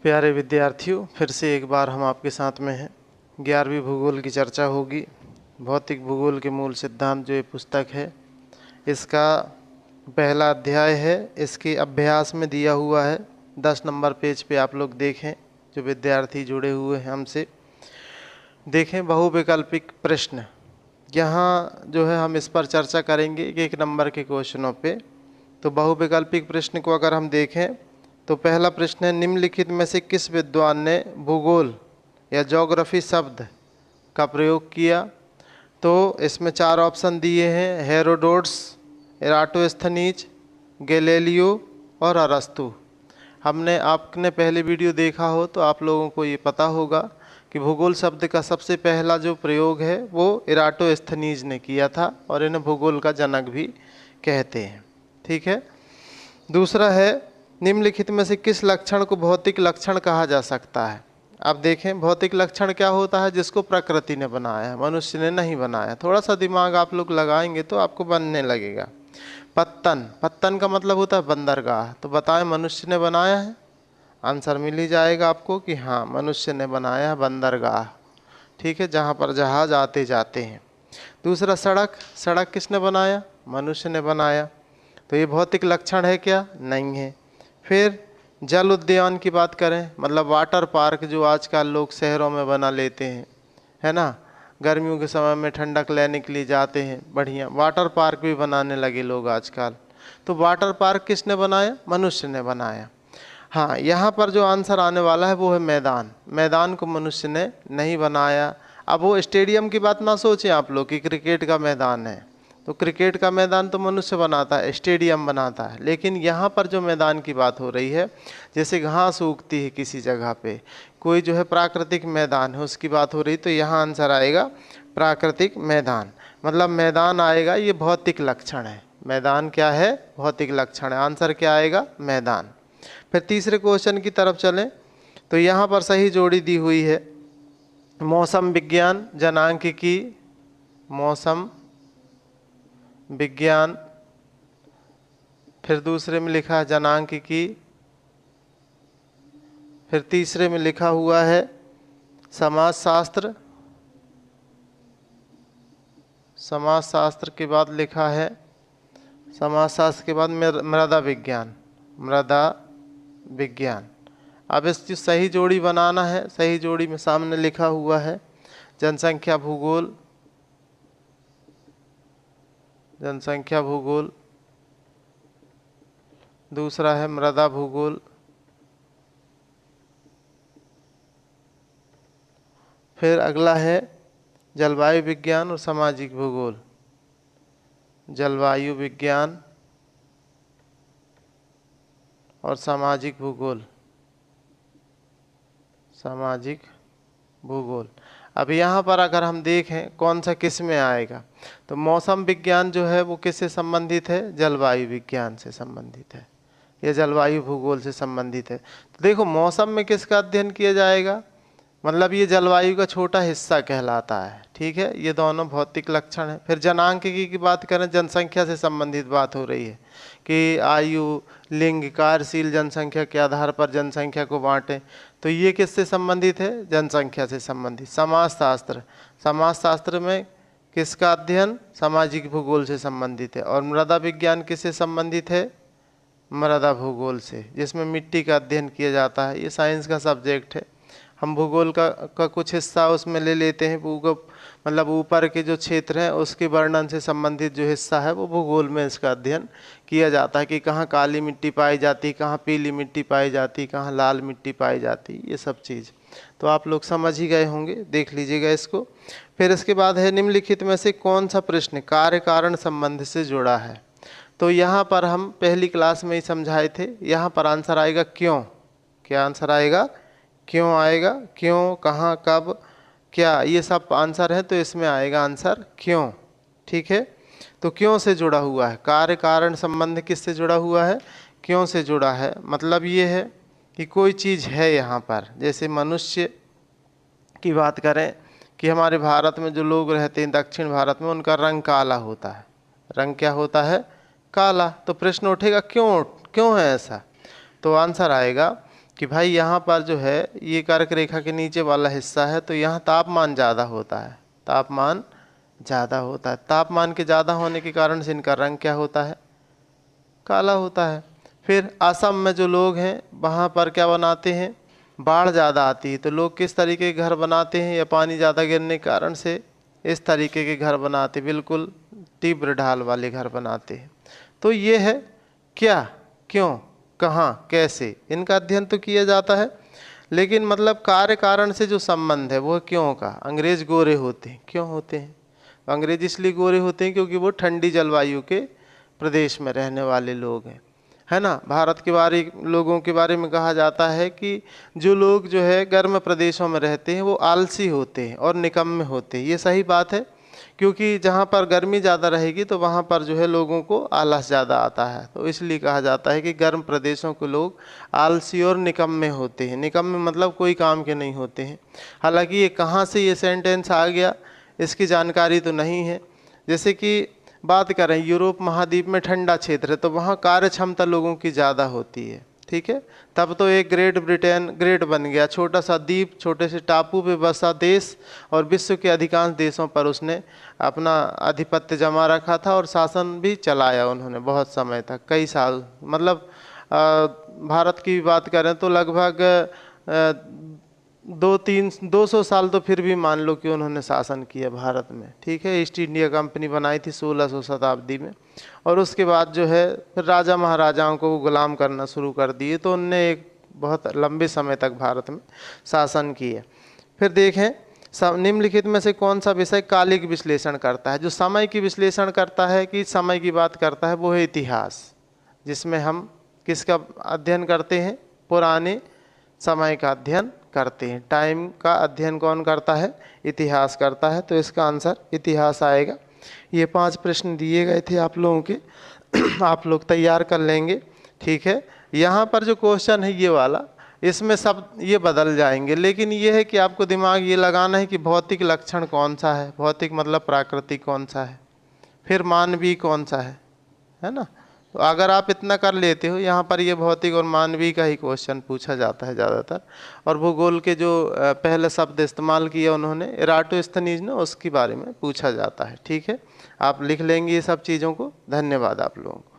प्यारे विद्यार्थियों, फिर से एक बार हम आपके साथ में हैं। 11वीं भूगोल की चर्चा होगी। भौतिक भूगोल के मूल सिद्धांत जो ये पुस्तक है, इसका पहला अध्याय है। इसके अभ्यास में दिया हुआ है 10 नंबर पेज पे। आप लोग देखें, जो विद्यार्थी जुड़े हुए हैं हमसे, देखें बहुविकल्पिक प्रश्न। यहाँ जो है हम इस पर चर्चा करेंगे एक नंबर के क्वेश्चनों पे। तो बहुविकल्पिक प्रश्न को अगर हम देखें तो पहला प्रश्न है, निम्नलिखित में से किस विद्वान ने भूगोल या ज्योग्राफी शब्द का प्रयोग किया? तो इसमें 4 ऑप्शन दिए हैं, हेरोडोट्स, एराटोस्थनीज, गैलीलियो और अरस्तु। आपने पहले वीडियो देखा हो तो आप लोगों को ये पता होगा कि भूगोल शब्द का सबसे पहला जो प्रयोग है वो एराटोस्थनीज ने किया था और इन्हें भूगोल का जनक भी कहते हैं। ठीक है। दूसरा है, निम्नलिखित में से किस लक्षण को भौतिक लक्षण कहा जा सकता है? अब देखें, भौतिक लक्षण क्या होता है? जिसको प्रकृति ने बनाया है, मनुष्य ने नहीं बनाया। थोड़ा सा दिमाग आप लोग लगाएंगे तो आपको बनने लगेगा। पत्तन, पत्तन का मतलब होता है बंदरगाह। तो बताएं, मनुष्य ने बनाया है? आंसर मिल ही जाएगा आपको कि हाँ, मनुष्य ने बनाया है बंदरगाह। ठीक है, जहाँ पर जहाज आते जाते हैं। दूसरा, सड़क, सड़क किसने बनाया? मनुष्य ने बनाया। तो ये भौतिक लक्षण है क्या? नहीं है। फिर जल उद्यान की बात करें, मतलब वाटर पार्क जो आजकल लोग शहरों में बना लेते हैं, है ना, गर्मियों के समय में ठंडक लेने के लिए जाते हैं, बढ़िया वाटर पार्क भी बनाने लगे लोग आजकल। तो वाटर पार्क किसने बनाया? मनुष्य ने बनाया। हाँ, यहाँ पर जो आंसर आने वाला है वो है मैदान। मैदान को मनुष्य ने नहीं बनाया। अब वो स्टेडियम की बात ना सोचें आप लोग कि क्रिकेट का मैदान है, तो क्रिकेट का मैदान तो मनुष्य बनाता है, स्टेडियम बनाता है। लेकिन यहाँ पर जो मैदान की बात हो रही है, जैसे घास उगती है किसी जगह पे, कोई जो है प्राकृतिक मैदान है, उसकी बात हो रही, तो यहाँ आंसर आएगा प्राकृतिक मैदान। मतलब मैदान आएगा, ये भौतिक लक्षण है। मैदान क्या है? भौतिक लक्षण है। आंसर क्या आएगा? मैदान। फिर तीसरे क्वेश्चन की तरफ चलें तो यहाँ पर सही जोड़ी दी हुई है, मौसम विज्ञान जनांकिकी, मौसम विज्ञान। फिर दूसरे में लिखा है जनांकिकी। फिर तीसरे में लिखा हुआ है समाजशास्त्र। समाजशास्त्र के बाद लिखा है, समाजशास्त्र के बाद मृदा विज्ञान, मृदा विज्ञान। अब इसकी सही जोड़ी बनाना है। सही जोड़ी में सामने लिखा हुआ है जनसंख्या भूगोल, जनसंख्या भूगोल। दूसरा है मृदा भूगोल। फिर अगला है जलवायु विज्ञान और सामाजिक भूगोल, जलवायु विज्ञान और सामाजिक भूगोल, सामाजिक भूगोल। अब यहाँ पर अगर हम देखें कौन सा किस में आएगा, तो मौसम विज्ञान जो है वो किससे संबंधित है? जलवायु विज्ञान से संबंधित है, या जलवायु भूगोल से संबंधित है। तो देखो, मौसम में किसका अध्ययन किया जाएगा? मतलब ये जलवायु का छोटा हिस्सा कहलाता है। ठीक है, ये दोनों भौतिक लक्षण है। फिर जनांकिकी की बात करें, जनसंख्या से संबंधित बात हो रही है कि आयु, लिंग, कार्यशील जनसंख्या के आधार पर जनसंख्या को बांटें। तो ये किससे संबंधित है? जनसंख्या से संबंधित। समाजशास्त्र, समाजशास्त्र में किसका अध्ययन? सामाजिक भूगोल से संबंधित है। और मृदा विज्ञान किससे संबंधित है? मृदा भूगोल से, जिसमें मिट्टी का अध्ययन किया जाता है। ये साइंस का सब्जेक्ट है। हम भूगोल का कुछ हिस्सा उसमें ले लेते हैं। मतलब ऊपर के जो क्षेत्र हैं उसके वर्णन से संबंधित जो हिस्सा है वो भूगोल में इसका अध्ययन किया जाता है कि कहाँ काली मिट्टी पाई जाती, कहाँ पीली मिट्टी पाई जाती, कहाँ लाल मिट्टी पाई जाती, ये सब चीज़ तो आप लोग समझ ही गए होंगे। देख लीजिएगा इसको। फिर इसके बाद है, निम्नलिखित में से कौन सा प्रश्न कार्य कारण संबंध से जुड़ा है? तो यहाँ पर हम पहली क्लास में ही समझाए थे। यहाँ पर आंसर आएगा क्यों। क्या आंसर आएगा? क्यों आएगा। क्यों, कहाँ, कब, क्या, ये सब आंसर है, तो इसमें आएगा आंसर क्यों। ठीक है, तो क्यों से जुड़ा हुआ है। कार्य कारण संबंध किससे जुड़ा हुआ है? क्यों से जुड़ा है। मतलब ये है कि कोई चीज़ है यहाँ पर, जैसे मनुष्य की बात करें कि हमारे भारत में जो लोग रहते हैं दक्षिण भारत में, उनका रंग काला होता है। रंग क्या होता है? काला। तो प्रश्न उठेगा क्यों, क्यों है ऐसा? तो आंसर आएगा कि भाई यहाँ पर जो है ये कर्क रेखा के नीचे वाला हिस्सा है, तो यहाँ तापमान ज़्यादा होता है, तापमान ज़्यादा होता है। तापमान के ज़्यादा होने के कारण से इनका रंग क्या होता है? काला होता है। फिर असम में जो लोग हैं वहाँ पर क्या बनाते हैं? बाढ़ ज़्यादा आती है तो लोग किस तरीके के घर बनाते हैं? या पानी ज़्यादा गिरने के कारण से इस तरीके के घर बनाते, बिल्कुल तीव्र ढाल वाले घर बनाते हैं। तो ये है क्या, क्यों, कहाँ, कैसे, इनका अध्ययन तो किया जाता है, लेकिन मतलब कार्य कारण से जो संबंध है वो क्यों का। अंग्रेज गोरे होते हैं, क्यों होते हैं? अंग्रेज इसलिए गोरे होते हैं क्योंकि वो ठंडी जलवायु के प्रदेश में रहने वाले लोग हैं, है ना। भारत के लोगों के बारे में कहा जाता है कि जो लोग जो है गर्म प्रदेशों में रहते हैं वो आलसी होते हैं और निकम्मे होते हैं। ये सही बात है, क्योंकि जहाँ पर गर्मी ज़्यादा रहेगी तो वहाँ पर जो है लोगों को आलस ज़्यादा आता है, तो इसलिए कहा जाता है कि गर्म प्रदेशों के लोग आलसी और निकम्मे होते हैं। निकम्मे मतलब कोई काम के नहीं होते हैं। हालांकि ये कहाँ से ये सेंटेंस आ गया इसकी जानकारी तो नहीं है। जैसे कि बात करें यूरोप महाद्वीप में ठंडा क्षेत्र है तो वहाँ कार्य क्षमता लोगों की ज़्यादा होती है, ठीक है। तब तो एक ग्रेट ब्रिटेन ग्रेट बन गया, छोटा सा द्वीप, छोटे से टापू पे बसा देश, और विश्व के अधिकांश देशों पर उसने अपना आधिपत्य जमा रखा था और शासन भी चलाया उन्होंने बहुत समय तक, कई साल। मतलब भारत की बात करें तो लगभग 200 साल तो फिर भी मान लो कि उन्होंने शासन किया भारत में, ठीक है। ईस्ट इंडिया कंपनी बनाई थी 1600 शताब्दी में, और उसके बाद जो है फिर राजा महाराजाओं को गुलाम करना शुरू कर दिए, तो उनने एक बहुत लंबे समय तक भारत में शासन किया। फिर देखें निम्नलिखित में से कौन सा विषय कालिक विश्लेषण करता है? जो समय की विश्लेषण करता है, कि समय की बात करता है, वो है इतिहास, जिसमें हम किसका अध्ययन करते हैं? पुराने समय का अध्ययन करते हैं। टाइम का अध्ययन कौन करता है? इतिहास करता है। तो इसका आंसर इतिहास आएगा। ये 5 प्रश्न दिए गए थे आप लोगों के आप लोग तैयार कर लेंगे, ठीक है। यहाँ पर जो क्वेश्चन है ये वाला, इसमें सब ये बदल जाएंगे, लेकिन ये है कि आपको दिमाग ये लगाना है कि भौतिक लक्षण कौन सा है, भौतिक मतलब प्राकृतिक कौन सा है, फिर मानवीय कौन सा है ना। तो अगर आप इतना कर लेते हो, यहाँ पर ये भौतिक और मानवीय का ही क्वेश्चन पूछा जाता है ज़्यादातर। और भूगोल के जो पहले शब्द इस्तेमाल किया उन्होंने इराटोस्थनीज ने, उसके बारे में पूछा जाता है, ठीक है। आप लिख लेंगे ये सब चीज़ों को। धन्यवाद आप लोगों को।